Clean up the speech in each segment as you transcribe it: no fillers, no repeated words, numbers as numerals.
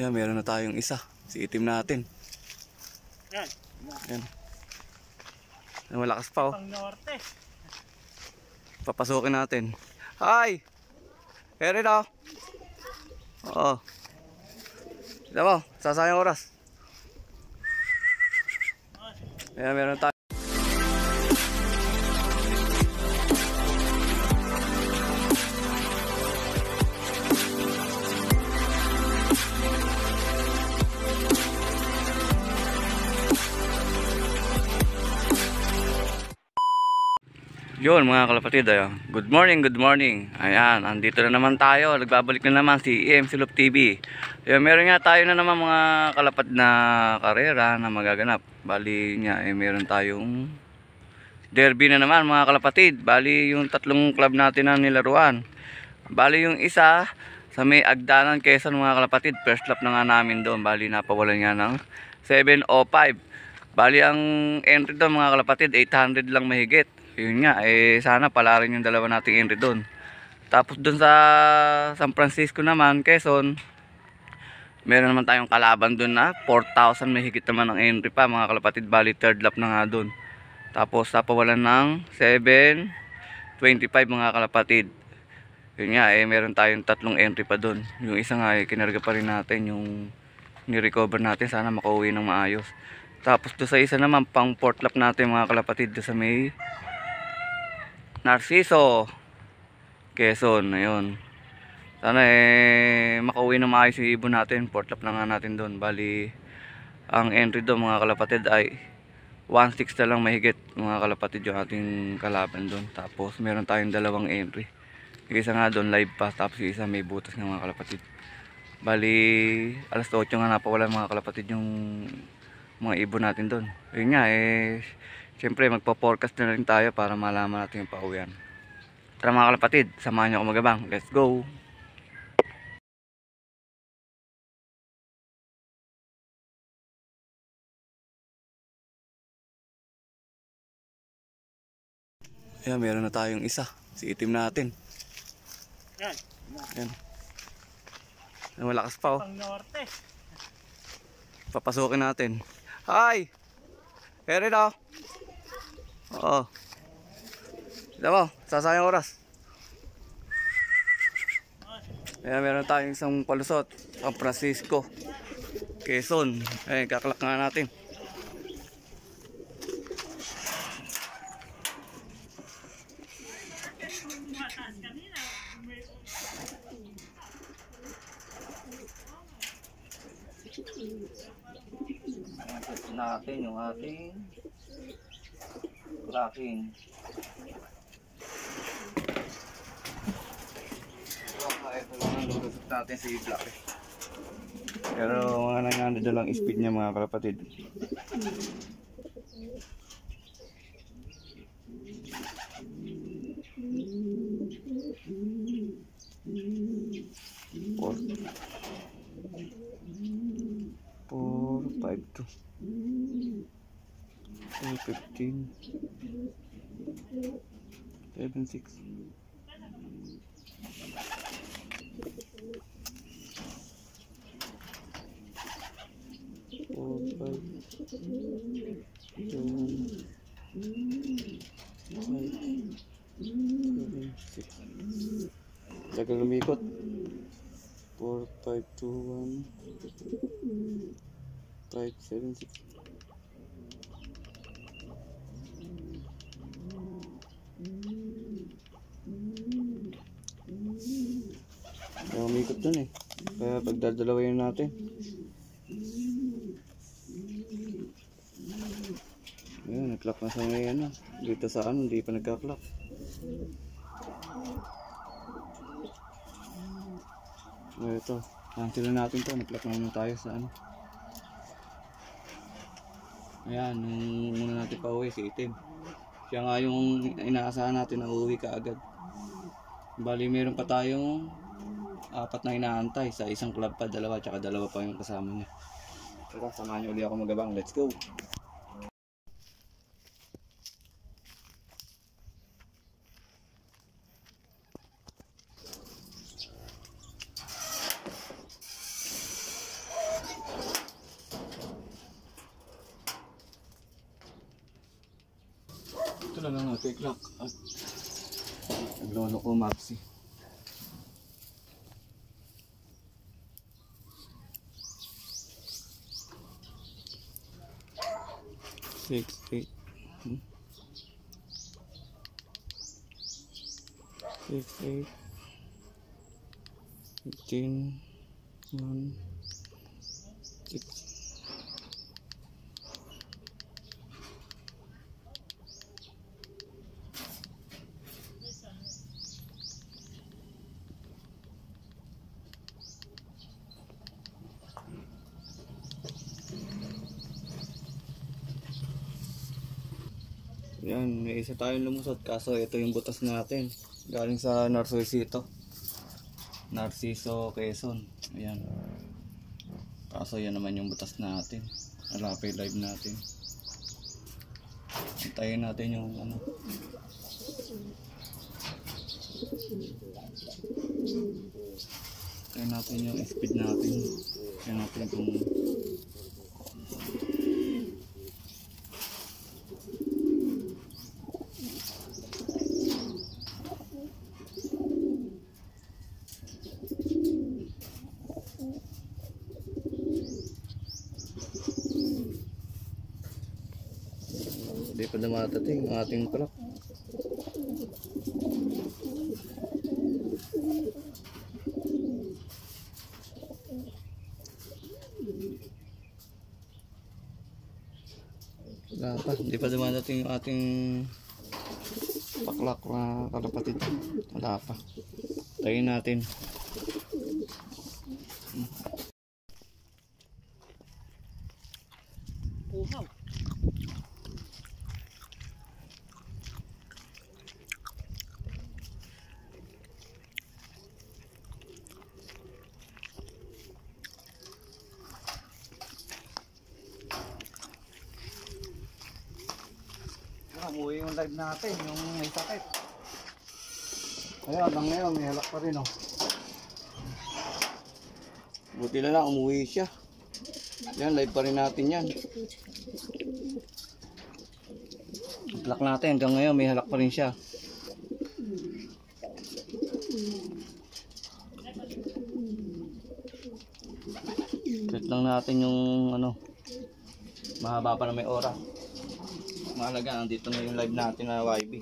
Ayan, meron na tayong isa. Si itim natin. Yan. Ayan. Malakas pa oh. Pang norte. Papasukin natin. Hi! Ere daw. Oo. Tignan mo, sasayang oras. Ayan, meron tayo. Yun mga kalapatid, good morning, good morning. Ayan, andito na naman tayo. Nagbabalik na naman si EM Silop TV. Ayan, meron nga tayo na naman mga kalapad na karera na magaganap. Bali nga, meron tayong derby na naman mga kalapatid. Bali yung tatlong club natin na nilaruan. Bali yung isa sa may Agdanan, Quezon mga kalapatid. First lap na nga namin doon. Bali napawalan nga ng 7:05. Bali ang entry doon mga kalapatid 800 lang mahigit. Yun nga, sana pala rin yung dalawa nating entry doon. Tapos doon sa San Francisco naman, Quezon, meron naman tayong kalaban doon na 4,000 mahigit naman ang entry pa mga kalapatid. Bali third lap na nga doon. Tapos napawalan ng 7:25 mga kalapatid. Yun nga, meron tayong tatlong entry pa doon. Yung isa nga, kinarga pa rin natin yung ni-recover natin. Sana makauwi ng maayos. Tapos doon sa isa naman, pang fourth lap natin mga kalapatid, doon sa may Narciso, Quezon. Ayun. Sana makauwi na maayos yung ibon natin. Fourth lap na nga natin doon. Bali, ang entry doon mga kalapatid ay 1.6 na lang mahigit mga kalapatid yung ating kalaban doon. Tapos meron tayong dalawang entry. Yung isa nga doon live pass, tapos yung isa may butas ng mga kalapatid. Bali, alas 8 nga napawalan mga kalapatid yung mga ibon natin doon. Yun nga, siyempre magpa-forecast na rin tayo para malaman natin yung pauwian. Tara mga kalapatid, samahan nyo ako magabang. Let's go! Ayan, meron na tayong isa. Si itim natin. Yan. Ayan. Malakas pa oh. Pang norte. Papasukin natin. Hi! Ere daw. Oo. Tignan mo, sasayang oras. Ayan, meron tayong isang palusot. San Francisco, Quezon. Ayan, kakalak nga natin. Natin yung ating tracking. Ito lang ang lulusot natin si Black pero mga nangyanda lang speed niya mga kalapatid. Four, 5, 2 15 7, 6 4, 5 2 5 7, 6 tagal lumikot. 4, 5, 2, 1 5, 7, 6 umikot dun kaya pagdadalawin natin. Ayun, nag-clock na sa may dito sa hindi pa nagka-clock. Ito, cancel na natin to, nag-clock na naman tayo sa ayan, nung muna natin pa uwi si itim. Siya nga yung inaasahan natin na uuwi kaagad. Bali meron pa tayong 4 na inaantay sa isang club pa, dalawa, tsaka dalawa pa yung kasama niya. Tara, samahan niyo ulit ako magabang. Let's go! na lang natin clock at naglono ko Maxi. Six, eight. 6, 8, 15, 1, 6. Yan, may isa tayong lumusot kaso ito yung butas natin. Galing sa Narcisito. Narciso, Quezon. Ayan. Kaso yan naman yung butas natin. Rapid live natin. Antayin natin yung ano. Antayin natin yung speed natin. Antayin natin kung hindi pa dumatating ang ating clock. Wala pa, hindi pa dumadating yung ating paklak na kalapatid. Wala pa. Tayin natin. Uhaw. Umuwi yung live natin, yung may sakit. Kaya hanggang ngayon may halak pa rin oh. Buti na lang umuwi siya. Yan, live pa rin natin yan. Halak natin hanggang ngayon may halak pa rin siya. Set lang natin yung ano, mahaba pa na may oras. Mahalaga, nandito na yung live natin na YB.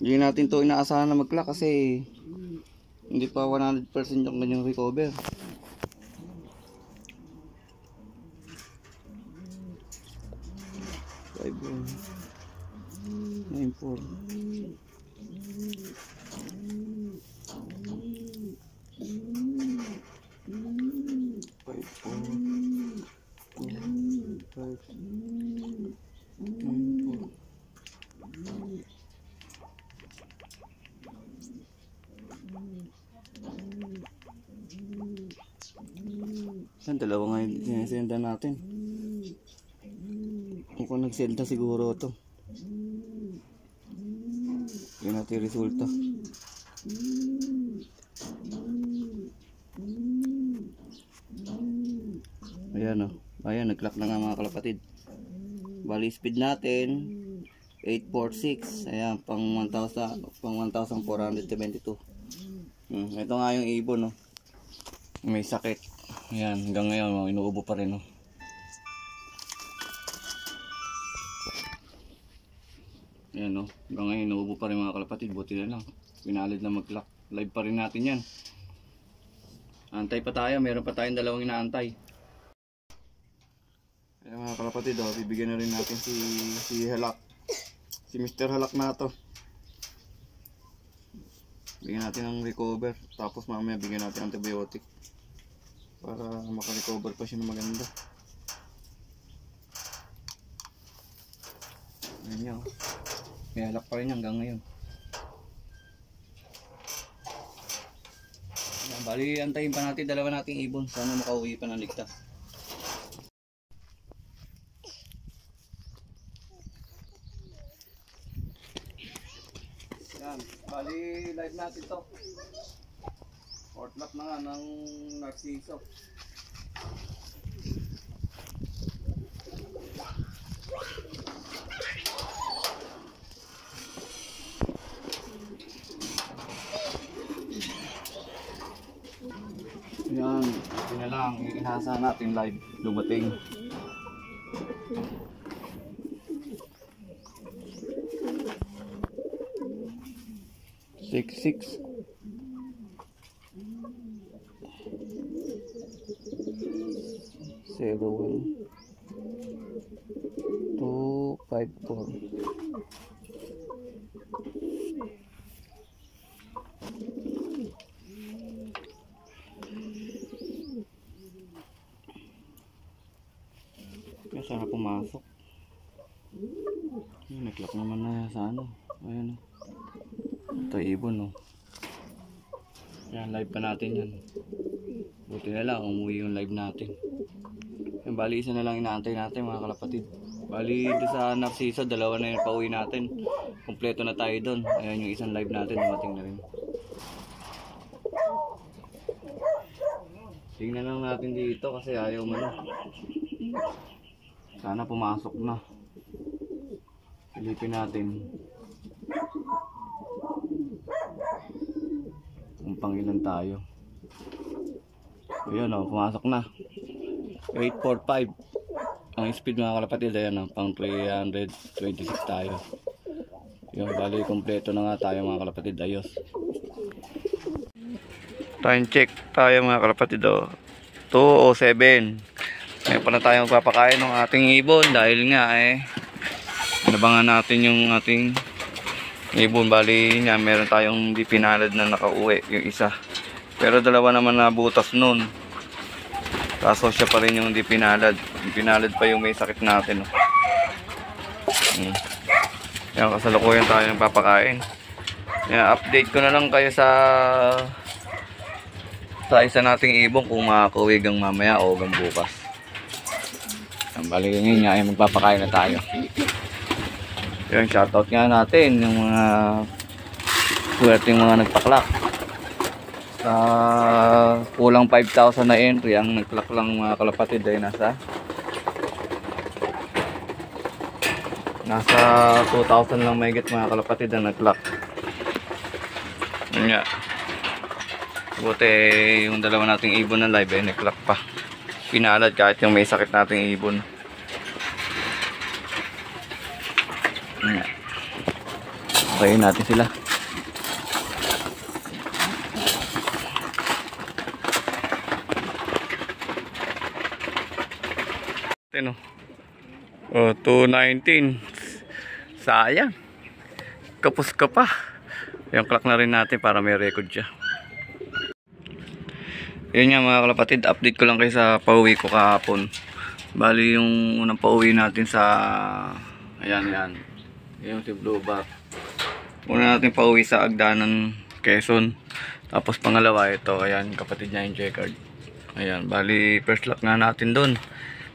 Hindi natin to inaasahan na mag-clock kasi hindi pa 100% yung kanyang recover. Five, 9-4. Yan, dalawa nga yung sinasenda natin. Mukhang nagsenda siguro ito. Yan natin yung resulta. Ayan o. Ayan, nag-clock na nga mga kalapatid. Bali speed natin 846. Ayan, pang 1,472. Ito nga yung ibon no. May sakit. Ayan, hanggang ngayon inuubo pa rin no. Ayan no, hanggang ngayon inuubo pa rin mga kalapatid. Buti na lang, pinalid na mag-clock. Live pa rin natin yan. Antay pa tayo, meron pa tayong dalawang inaantay. Ayan mga kalapatid, bibigyan na rin natin si Halak. Si Mr. Halak na to. Bigyan natin ng recover. Tapos mamaya bigyan natin antibiotic. Para makarecover pa siya ng maganda. Ayan yan. May halak pa rin hanggang ngayon. Ayan, bali antayin pa natin dalawa nating ibon. Sana makauwi pa ng ligtas. Yan, bali live natin to. Fourth lap na nga ng Narciso. Yan, ito na lang, inasa natin live dumating. Six 01 254. Kaya sana pumasok. Nag-lock naman na sa ano. Ayan o. Ito ibon o. Yan, live pa natin yan. Buti na lang, umuwi yung live natin. Yan, bali isa na lang inaantay natin mga kalapatid. Bali doon sa Narciso, dalawa na yung pauwi natin. Kompleto na tayo doon. Ayan yung isang live natin, dumating na rin. Tingnan lang natin dito kasi ayaw man. Sana pumasok na. Silipin natin. Kung pang ilan tayo. Ayun o, pumasok na. 845. Ang speed mga kalapatid, ayan o, pang 326 tayo. Yung bali, kompleto na nga tayo mga kalapatid. Ayos. Time check tayo mga kalapatid o. 2:07. Ngayon pa na tayo magpapakain ng ating ibon dahil nga inabangan natin yung ating ibon. Bali nga meron tayong di pinalad na nakauwi yung isa, pero dalawa naman na butas nun, kaso siya pa rin yung di pinalad. Yung pinalad pa yung may sakit natin Yan, kasalukuyan tayo magpapakain. Yan, update ko na lang kayo sa isa nating ibon kung makakauwi gang mamaya o gang bukas. Bali ngayon nga ay magpapakain na tayo. Yung shoutout nga natin yung mga swerteng mga nagpaklak. Sa kulang 5,000 na entry, ang nagklak lang mga kalapatid ay nasa 2,000 lang mahigit mga kalapatid ang nagklak. Yun nga, buti yung dalawa nating ibon na live ay nagklak pa, pinalad kahit yung may sakit nating ibon. Patayin natin sila. Tino. 219. Sayang. Kapos ka pa. Yung clock na rin natin para may record siya. Yun nga mga kalapatid, update ko lang kayo sa pauwi ko kahapon. Bali yung unang pauwi natin sa ayan. Yung si Blue Bat. Una natin pauwi sa Agdanan, Quezon. Tapos pangalawa ito, ayan, kapatid niya yung J-card. Ayan, bali first lock nga natin doon.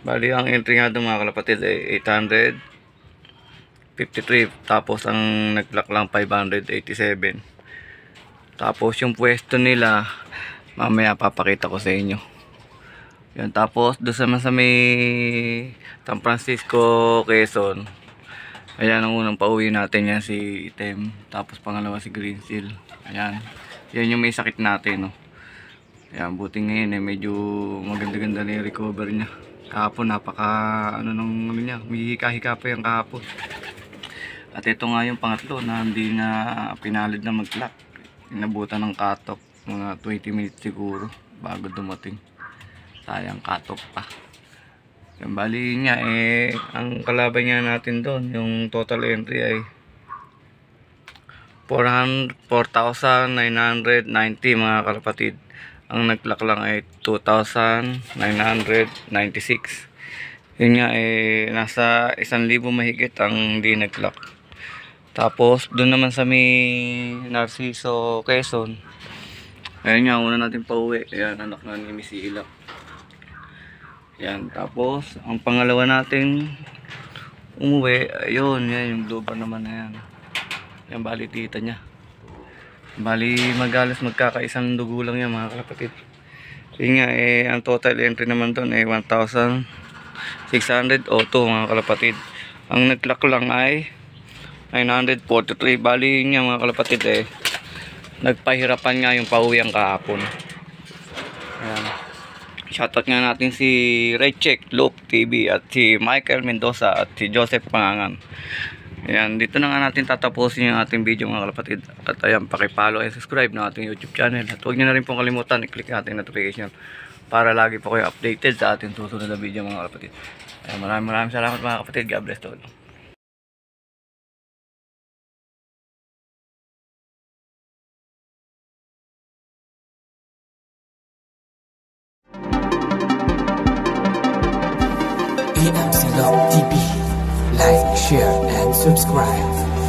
Bali ang entry nga doon mga kalapatid ay 853. Tapos ang nag-lock lang 587. Tapos yung pwesto nila mamaya papakita ko sa inyo. Yan, tapos doon sa may San Francisco, Quezon. Ayan ang unang pauwi natin, yan si Item. Tapos pangalawa si Green Seal. Ayan. Yan yung may sakit natin, no. Ayan, buti ngayon medyo maganda-ganda na yung recover niya. Kahapon napaka niya, may hika-hika pa yung kahapon. At ito nga yung pangatlo na hindi na pinalid na mag-lock. Inabutan ng cut-off, mga 20 minutes siguro bago dumating. Sayang, cut-off pa. Yan, bali niya ang kalaban niya natin doon, yung total entry ay 4,990 mga kalapatid. Ang nag-lock lang ay 2,996. Yun nga nasa 1,000 mahigit ang di nag-lock. Tapos doon naman sa may Narciso, Quezon, ayun nga, una natin pauwi. Ayan, anak na ni Miss Ila. Yan, tapos ang pangalawa natin umuwi, ayun, yan yung Blue Bar naman na yan. Yan, bali tita niya. Bali, magalas magkakaisang dugo lang yan mga kalapatid. Yun nga, ang total entry naman doon ay 1,602 mga kalapatid. Ang nag-clock lang ay 943. Bali, yun nga mga kalapatid nagpahirapan nga yung pauwiang kahapon. Ayan. Shoutout nga natin si Raycheck Loop TV at si Michael Mendoza at si Joseph Pangangan. Ayan, dito na nga natin tatapusin yung ating video mga kalapatid. At ayan, pakipollow and subscribe ng ating YouTube channel. At huwag nyo na rin pong kalimutan i-click ang ating notification para lagi po kayo updated sa ating susunod na video mga kalapatid. Ayan, maraming salamat mga kapatid. God bless to all. EMC Love TV. Like, share, and subscribe.